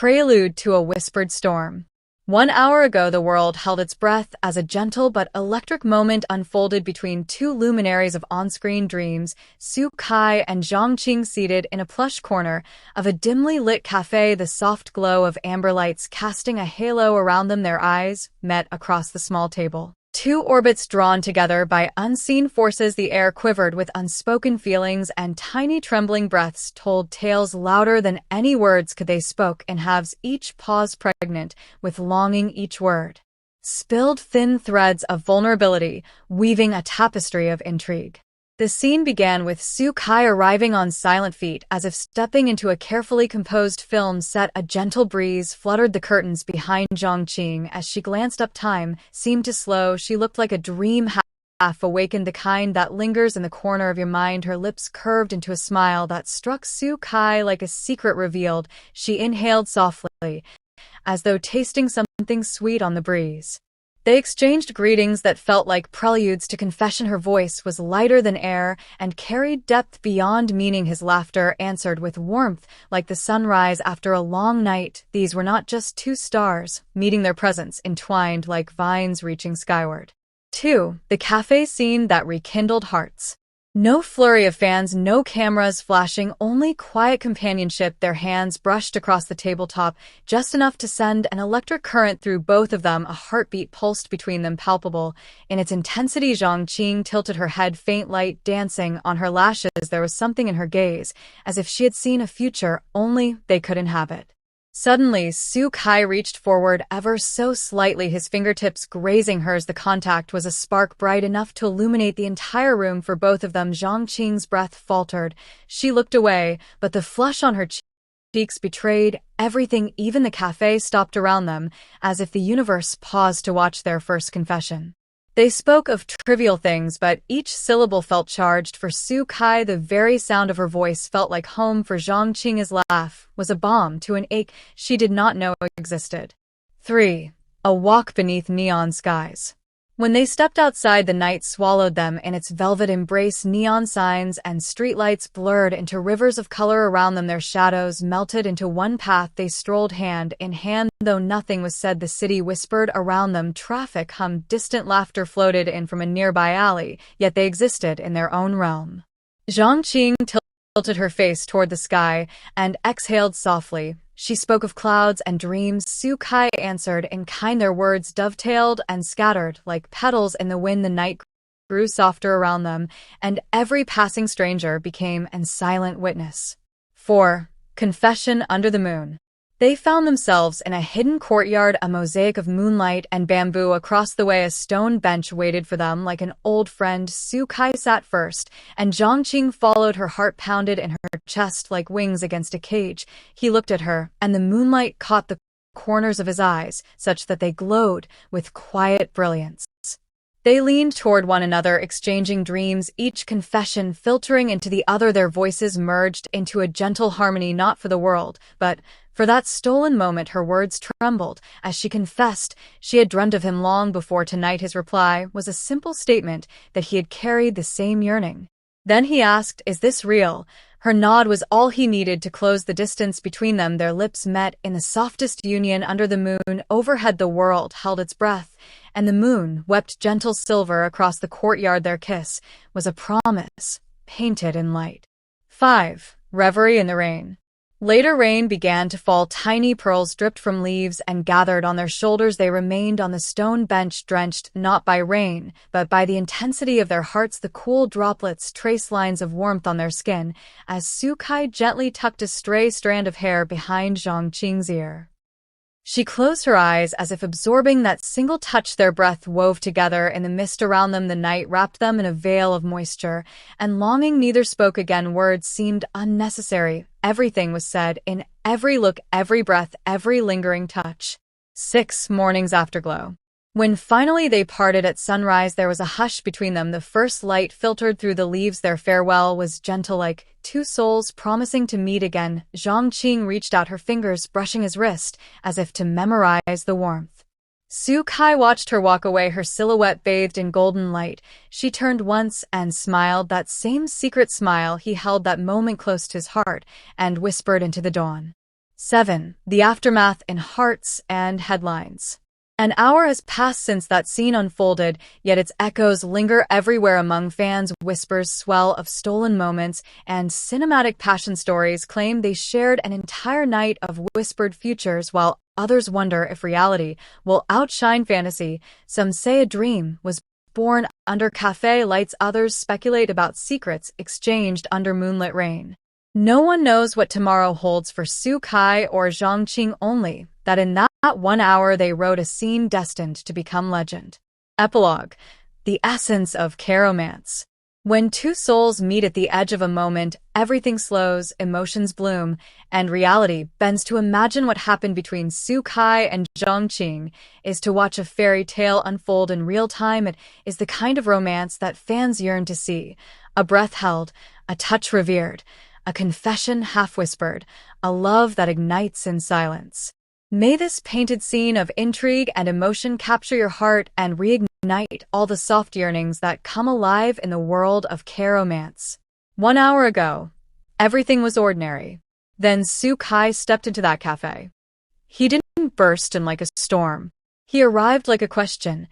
Prelude to a Whispered Storm. 1 hour ago, the world held its breath as a gentle but electric moment unfolded between two luminaries of on-screen dreams, Su Kai and Zhang Qing, seated in a plush corner of a dimly lit café, the soft glow of amber lights casting a halo around them. Their eyes met across the small table. Two orbits drawn together by unseen forces, the air quivered with unspoken feelings, and tiny trembling breaths told tales louder than any words could. They spoke in halves, each pause pregnant with longing, each word spilled thin threads of vulnerability, weaving a tapestry of intrigue. The scene began with Su Kai arriving on silent feet, as if stepping into a carefully composed film set. A gentle breeze fluttered the curtains behind Zhang Qing. As she glanced up, time seemed to slow. She looked like a dream half awakened, the kind that lingers in the corner of your mind. Her lips curved into a smile that struck Su Kai like a secret revealed. She inhaled softly, as though tasting something sweet on the breeze. They exchanged greetings that felt like preludes to confession. Her voice was lighter than air and carried depth beyond meaning. His laughter answered with warmth like the sunrise after a long night. These were not just two stars meeting, their presence entwined like vines reaching skyward. 2. The cafe scene that rekindled hearts. No flurry of fans, no cameras flashing, only quiet companionship. Their hands brushed across the tabletop, just enough to send an electric current through both of them. A heartbeat pulsed between them, palpable in its intensity. Zhang Qing tilted her head, faint light dancing on her lashes. There was something in her gaze, as if she had seen a future only they could inhabit. Suddenly, Su Kai reached forward ever so slightly, his fingertips grazing hers. The contact was a spark bright enough to illuminate the entire room for both of them. Zhang Qing's breath faltered. She looked away, but the flush on her cheeks betrayed everything. Even the cafe stopped around them, as if the universe paused to watch their first confession. They spoke of trivial things, but each syllable felt charged. For Su Kai, the very sound of her voice felt like home. For Zhang Qing, his laugh was a balm to an ache she did not know existed. 3. A walk beneath neon skies. When they stepped outside, the night swallowed them in its velvet embrace. Neon signs and streetlights blurred into rivers of color around them. Their shadows melted into one path. They strolled hand in hand, though nothing was said. The city whispered around them. Traffic hummed. Distant laughter floated in from a nearby alley, yet they existed in their own realm. Zhang Qing tilted her face toward the sky and exhaled softly. She spoke of clouds and dreams. Su Kai answered in kind. Their words dovetailed and scattered like petals in the wind. The night grew softer around them, and every passing stranger became a silent witness. 4. Confession under the moon. They found themselves in a hidden courtyard, a mosaic of moonlight and bamboo. Across the way, a stone bench waited for them like an old friend. Su Kai sat first, and Zhang Qing followed. Her heart pounded in her chest like wings against a cage. He looked at her, and the moonlight caught the corners of his eyes, such that they glowed with quiet brilliance. They leaned toward one another, exchanging dreams, each confession filtering into the other. Their voices merged into a gentle harmony, not for the world, but for that stolen moment. Her words trembled as she confessed she had dreamed of him long before. Tonight his reply was a simple statement that he had carried the same yearning. Then he asked, "Is this real?" Her nod was all he needed to close the distance between them. Their lips met in the softest union under the moon. Overhead, the world held its breath, and the moon wept gentle silver across the courtyard. Their kiss was a promise, painted in light. 5. Reverie in the rain. Later, rain began to fall. Tiny pearls dripped from leaves and gathered on their shoulders. They remained on the stone bench, drenched not by rain, but by the intensity of their hearts. The cool droplets traced lines of warmth on their skin as Su Kai gently tucked a stray strand of hair behind Zhang Qing's ear. She closed her eyes as if absorbing that single touch. Their breath wove together in the mist around them. The night wrapped them in a veil of moisture and longing. Neither spoke again. Words seemed unnecessary. Everything was said in every look, every breath, every lingering touch. 6. Morning's afterglow. When finally they parted at sunrise, there was a hush between them. The first light filtered through the leaves. Their farewell was gentle, like two souls promising to meet again. Zhang Qing reached out, her fingers brushing his wrist, as if to memorize the warmth. Su Kai watched her walk away, her silhouette bathed in golden light. She turned once and smiled, that same secret smile he held that moment close to his heart, and whispered into the dawn, 7. The aftermath in hearts and headlines. An hour has passed since that scene unfolded, yet its echoes linger everywhere among fans. Whispers swell of stolen moments, and cinematic passion stories claim they shared an entire night of whispered futures, while others wonder if reality will outshine fantasy. Some say a dream was born under café lights, others speculate about secrets exchanged under moonlit rain. No one knows what tomorrow holds for Su Kai or Zhang Qing, only that in that 1 hour they wrote a scene destined to become legend. Epilogue. The essence of K-romance. When two souls meet at the edge of a moment, everything slows, emotions bloom, and reality bends. To imagine what happened between Su Kai and Zhang Qing is to watch a fairy tale unfold in real time. It is the kind of romance that fans yearn to see. A breath held, a touch revered, a confession half-whispered, a love that ignites in silence. May this painted scene of intrigue and emotion capture your heart and reignite all the soft yearnings that come alive in the world of K-romance. 1 hour ago, everything was ordinary. Then Su Kai stepped into that cafe. He didn't burst in like a storm. He arrived like a question,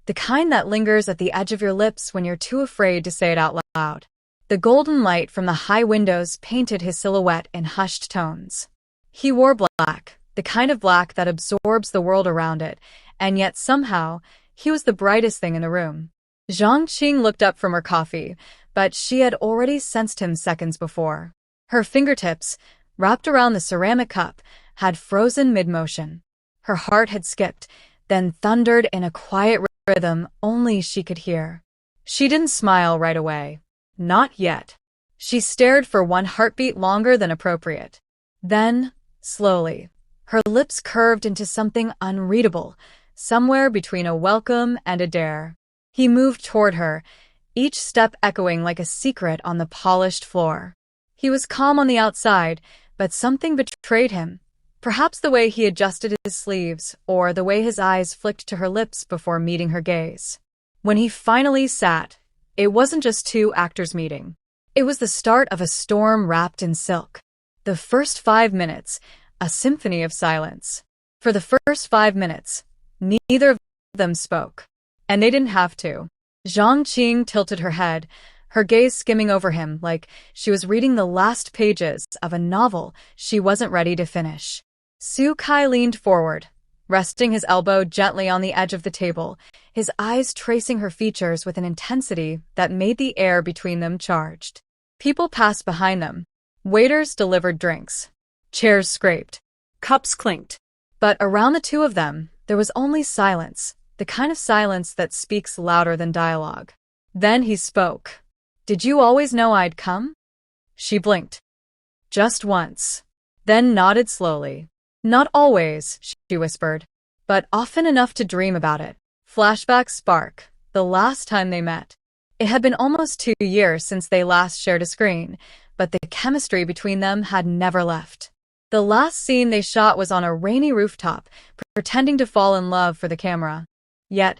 the kind that lingers at the edge of your lips when you're too afraid to say it out loud. The golden light from the high windows painted his silhouette in hushed tones. He wore black, the kind of black that absorbs the world around it, and yet somehow, he was the brightest thing in the room. Zhang Qing looked up from her coffee, but she had already sensed him seconds before. Her fingertips, wrapped around the ceramic cup, had frozen mid-motion. Her heart had skipped, then thundered in a quiet rhythm only she could hear. She didn't smile right away. Not yet. She stared for one heartbeat longer than appropriate. Then, slowly, her lips curved into something unreadable, somewhere between a welcome and a dare. He moved toward her, each step echoing like a secret on the polished floor. He was calm on the outside, but something betrayed him. Perhaps the way he adjusted his sleeves, or the way his eyes flicked to her lips before meeting her gaze. When he finally sat, it wasn't just two actors meeting. It was the start of a storm wrapped in silk. The first 5 minutes, a symphony of silence. For the first 5 minutes, neither of them spoke. And they didn't have to. Zhang Qing tilted her head, her gaze skimming over him like she was reading the last pages of a novel she wasn't ready to finish. Su Kai leaned forward, resting his elbow gently on the edge of the table, his eyes tracing her features with an intensity that made the air between them charged. People passed behind them. Waiters delivered drinks. Chairs scraped. Cups clinked. But around the two of them, there was only silence, the kind of silence that speaks louder than dialogue. Then he spoke. "Did you always know I'd come?" She blinked. Just once. Then nodded slowly. "Not always," she whispered, "but often enough to dream about it." Flashback spark. The last time they met. It had been almost 2 years since they last shared a screen, but the chemistry between them had never left. The last scene they shot was on a rainy rooftop, pretending to fall in love for the camera. Yet,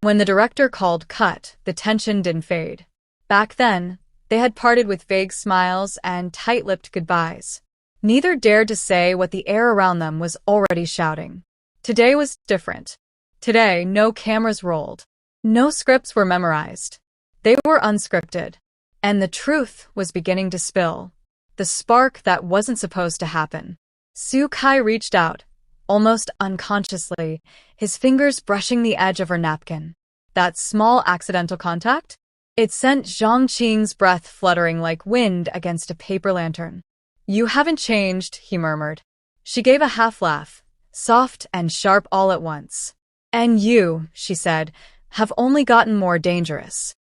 when the director called cut, the tension didn't fade. Back then, they had parted with vague smiles and tight-lipped goodbyes. Neither dared to say what the air around them was already shouting. Today was different. Today, no cameras rolled. No scripts were memorized. They were unscripted. And the truth was beginning to spill. The spark that wasn't supposed to happen. Su Kai reached out, almost unconsciously, his fingers brushing the edge of her napkin. That small accidental contact? It sent Zhang Qing's breath fluttering like wind against a paper lantern. "You haven't changed," he murmured. She gave a half-laugh, soft and sharp all at once. "And you," she said, "have only gotten more dangerous."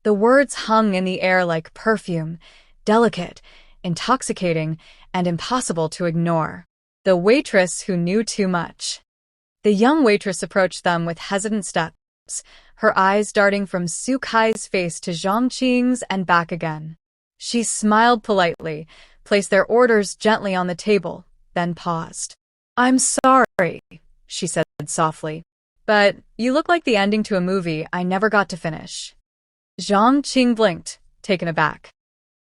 The words hung in the air like perfume, delicate, intoxicating, and impossible to ignore. The waitress who knew too much. The young waitress approached them with hesitant steps, her eyes darting from Su Kai's face to Zhang Qing's and back again. She smiled politely, placed their orders gently on the table, then paused. "I'm sorry," she said softly, "but you look like the ending to a movie I never got to finish." Zhang Qing blinked, taken aback.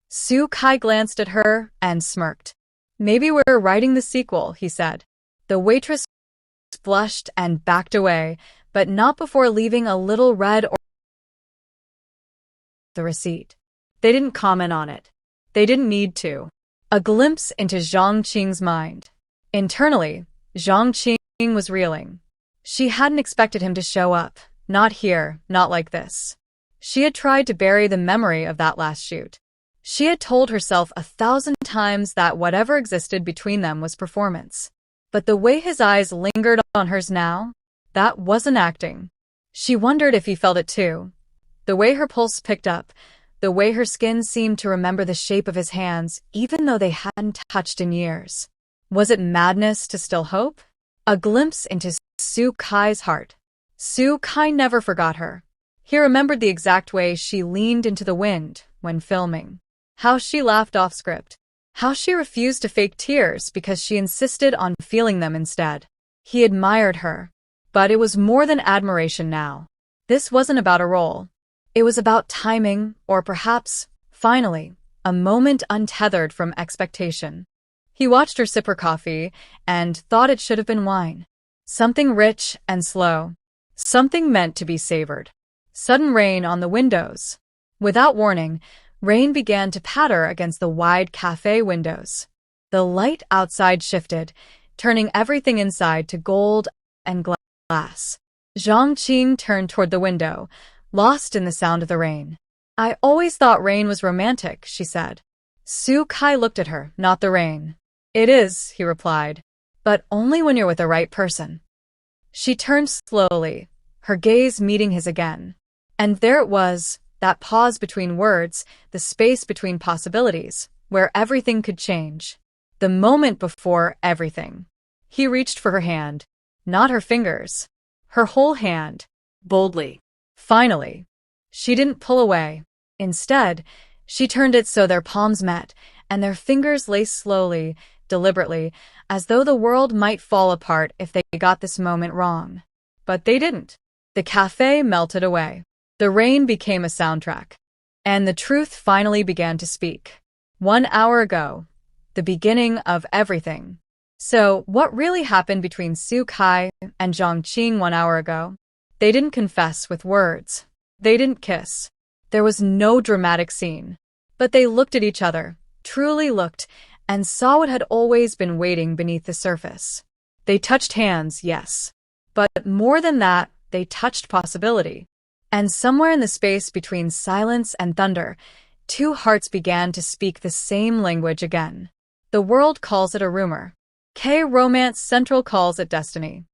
Su Kai glanced at her and smirked. Maybe we're writing the sequel, he said. The waitress flushed and backed away, but not before leaving a little red or the receipt. They didn't comment on it. They didn't need to. A glimpse into Zhang Qing's mind. Internally, Zhang Qing was reeling. She hadn't expected him to show up. Not here, not like this. She had tried to bury the memory of that last shoot. She had told herself 1,000 times that whatever existed between them was performance. But the way his eyes lingered on hers now, that wasn't acting. She wondered if he felt it too. The way her pulse picked up, the way her skin seemed to remember the shape of his hands, even though they hadn't touched in years. Was it madness to still hope? A glimpse into Su Kai's heart. Su Kai never forgot her. He remembered the exact way she leaned into the wind when filming. How she laughed off script. How she refused to fake tears because she insisted on feeling them instead. He admired her. But it was more than admiration now. This wasn't about a role. It was about timing, or perhaps, finally, a moment untethered from expectation. He watched her sip her coffee and thought it should have been wine. Something rich and slow. Something meant to be savored. Sudden rain on the windows. Without warning, rain began to patter against the wide café windows. The light outside shifted, turning everything inside to gold and glass. Zhang Qing turned toward the window, lost in the sound of the rain. I always thought rain was romantic, she said. Su Kai looked at her, not the rain. It is, he replied, but only when you're with the right person. She turned slowly, her gaze meeting his again. And there it was, that pause between words, the space between possibilities, where everything could change. The moment before everything. He reached for her hand, not her fingers. Her whole hand, boldly. Finally. She didn't pull away. Instead, she turned it so their palms met, and their fingers laced slowly, deliberately, as though the world might fall apart if they got this moment wrong. But they didn't. The café melted away. The rain became a soundtrack. And the truth finally began to speak. 1 hour ago. The beginning of everything. So, what really happened between Su Kai and Zhang Qing 1 hour ago? They didn't confess with words. They didn't kiss. There was no dramatic scene. But they looked at each other, truly looked, and saw what had always been waiting beneath the surface. They touched hands, yes. But more than that, they touched possibility. And somewhere in the space between silence and thunder, two hearts began to speak the same language again. The world calls it a rumor. K-Romance Central calls it destiny.